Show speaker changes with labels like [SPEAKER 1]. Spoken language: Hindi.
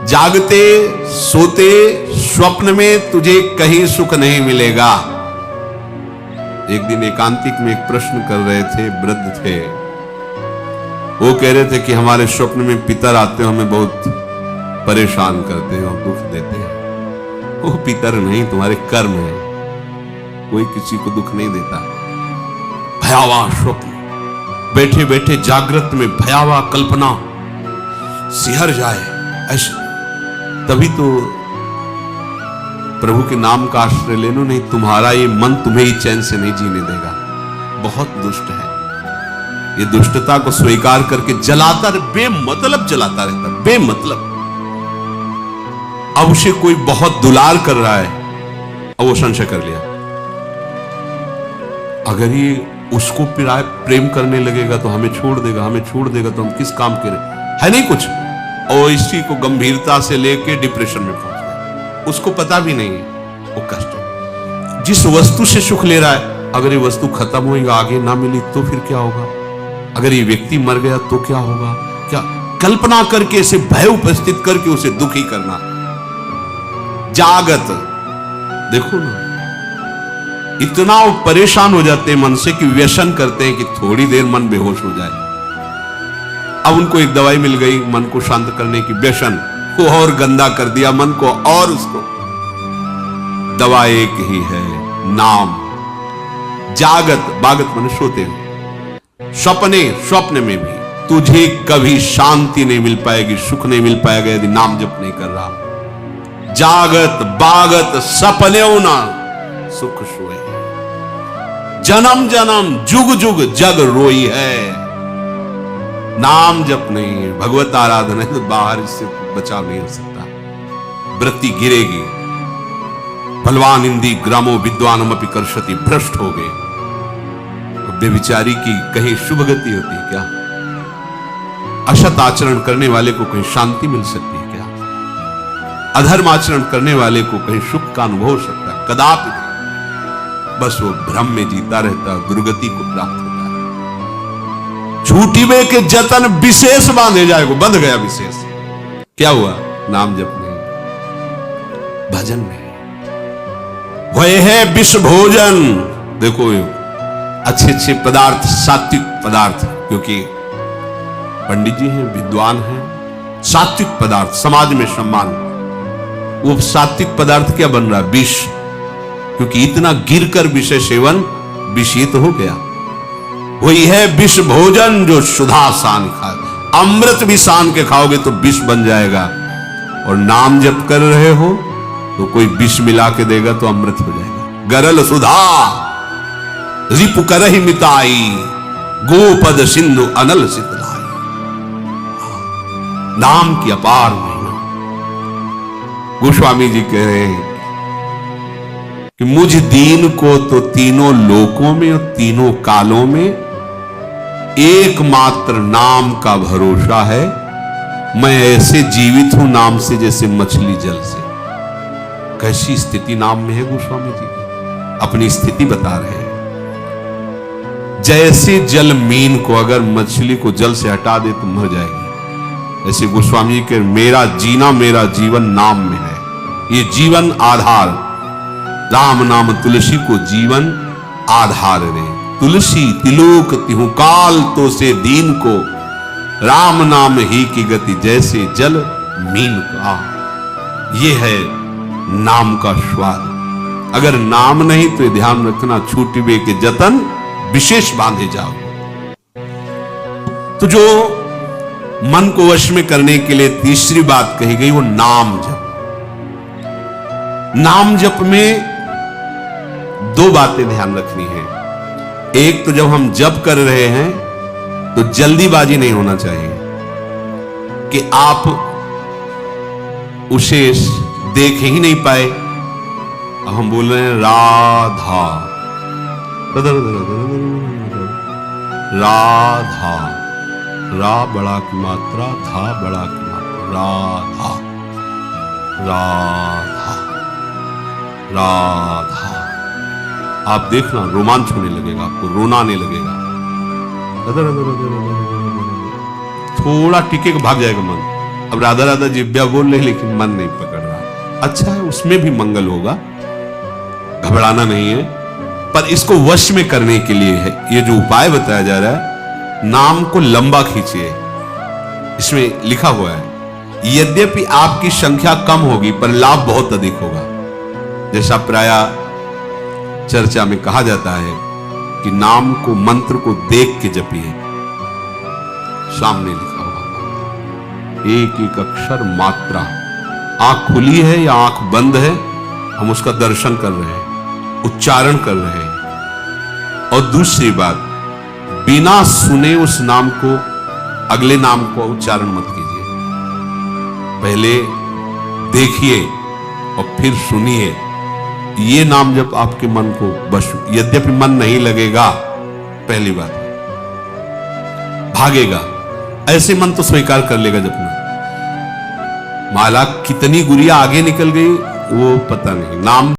[SPEAKER 1] जागते सोते स्वप्न में तुझे कहीं सुख नहीं मिलेगा। एक दिन एकांतिक में एक प्रश्न कर रहे थे, वृद्ध थे, वो कह रहे थे कि हमारे स्वप्न में पितर आते हैं, हमें बहुत परेशान करते हैं और दुख देते हैं। वो पितर नहीं, तुम्हारे कर्म है, कोई किसी को दुख नहीं देता। भयावह स्वप्न, बैठे बैठे जागृत में भयावह कल्पना सिहर जाए ऐसे, तभी तो प्रभु के नाम का आश्रय ले लो, नहीं तुम्हारा ये मन तुम्हें ही चैन से नहीं जीने देगा। बहुत दुष्ट है, ये दुष्टता को स्वीकार करके जलाता रहे, बेमतलब जलाता रहता, बेमतलब। अब उसे कोई बहुत दुलार कर रहा है, अब वो संशय कर लिया, अगर ये उसको प्रेम करने लगेगा तो हमें छोड़ देगा, हमें छोड़ देगा तो हम किस काम के है नहीं कुछ। और इसी को गंभीरता से लेके डिप्रेशन में पहुंच गया, उसको पता भी नहीं है वो कष्ट है। जिस वस्तु से सुख ले रहा है, अगर ये वस्तु खत्म होगी, आगे ना मिली तो फिर क्या होगा, अगर ये व्यक्ति मर गया तो क्या होगा, क्या कल्पना करके इसे भय उपस्थित करके उसे दुखी करना। जागत देखो ना, इतना परेशान हो जाते हैं मन से कि व्यसन करते हैं कि थोड़ी देर मन बेहोश हो जाए। अब उनको एक दवाई मिल गई मन को शांत करने की, व्यसन को और गंदा कर दिया मन को, और उसको दवा एक ही है, नाम। जागत, बागत मन सोते हुए, स्वप्न में भी तुझे कभी शांति नहीं मिल पाएगी, सुख नहीं मिल पाएगा यदि नाम जप नहीं कर रहा। जागत बागत सपने ना सुख सोए, जन्म जन्म जुग जुग जग रोई है। नाम जप नहीं है, भगवत आराधना है, तो बाहर इससे बचाव नहीं हो सकता। वृत्ति गिरेगी। बलवान इंदी ग्रामो विद्वानम अपि कर्षति, भ्रष्ट हो गए। बेविचारी की कहीं शुभ गति होती है क्या? असत आचरण करने वाले को कहीं शांति मिल सकती है क्या? अधर्म आचरण करने वाले को कहीं सुख का अनुभव हो सकता है? कदापि नहीं। बस वो भ्रम में जीता रहता है, दुर्गति को प्राप्त होता है। झूठी में के जतन विशेष बांधे जाएगा, बंध गया विशेष। क्या हुआ? नाम जप नहीं, भजन नहीं। वह है विष भोजन। देखो अच्छे अच्छे पदार्थ, सात्विक पदार्थ, क्योंकि पंडित जी हैं, विद्वान हैं, सात्विक पदार्थ समाज में सम्मान। वो सात्विक पदार्थ क्या बन रहा है? विष, क्योंकि इतना गिरकर विषय सेवन विषित हो गया। वही है विष भोजन जो सुधा सान खाए। अमृत भी सान के खाओगे तो विष बन जाएगा, और नाम जप कर रहे हो तो कोई विष मिला के देगा तो अमृत हो जाएगा। गरल सुधा रिपु करहि मिताई, गोपद सिंधु अनल सितलाई। नाम की अपार महिमा। गोस्वामी जी कह रहे हैं कि मुझ दीन को तो तीनों लोकों में और तीनों कालों में एकमात्र नाम का भरोसा है। मैं ऐसे जीवित हूं नाम से जैसे मछली जल से। कैसी स्थिति नाम में है गोस्वामी जी, अपनी स्थिति बता रहे हैं। जैसे जल मीन को अगर मछली को जल से हटा दे तो मर जाएगी, ऐसे गोस्वामी जी के मेरा जीना, मेरा जीवन नाम में है। ये जीवन आधार, राम नाम तुलसी को जीवन आधार रे। तुलसी तिलोक तिहु काल तो से दीन को, राम नाम ही की गति जैसे जल मीन का। ये है नाम का स्वाद। अगर नाम नहीं तो ध्यान रखना, छूटिबे के जतन विशेष बांधे जाओ। तो जो मन को वश में करने के लिए तीसरी बात कही गई वो नाम जप। नाम जप में दो बातें ध्यान रखनी है। एक तो जब हम जप कर रहे हैं तो जल्दीबाजी नहीं होना चाहिए कि आप उसे देख ही नहीं पाए। अब हम बोल रहे हैं राधा, राधा, रा बड़ा की मात्रा, धा बड़ा की मात्रा, राधा, राधा, राधा। आप देखना रोमांच होने लगेगा, आपको रोना आने लगेगा। थोड़ा टिके भाग जाएगा मन। अब राधा राधा जिब्या बोल रहे लेकिन मन नहीं पकड़ रहा। अच्छा है, उसमें भी मंगल होगा, घबराना नहीं है। पर इसको वश में करने के लिए है ये जो उपाय बताया जा रहा है, नाम को लंबा खींचिए। इसमें लिखा हुआ है, यद्यपि आपकी संख्या कम होगी पर लाभ बहुत अधिक होगा। जैसा प्राय चर्चा में कहा जाता है कि नाम को, मंत्र को देख के जपिए। सामने लिखा हुआ एक एक अक्षर मात्रा, आंख खुली है या आंख बंद है, हम उसका दर्शन कर रहे हैं, उच्चारण कर रहे हैं। और दूसरी बात, बिना सुने उस नाम को, अगले नाम को उच्चारण मत कीजिए। पहले देखिए और फिर सुनिए। ये नाम जब आपके मन को बस, यद्यपि मन नहीं लगेगा, पहली बात भागेगा, ऐसे मन तो स्वीकार कर लेगा जपना। माला कितनी गुड़िया आगे निकल गई वो पता नहीं, नाम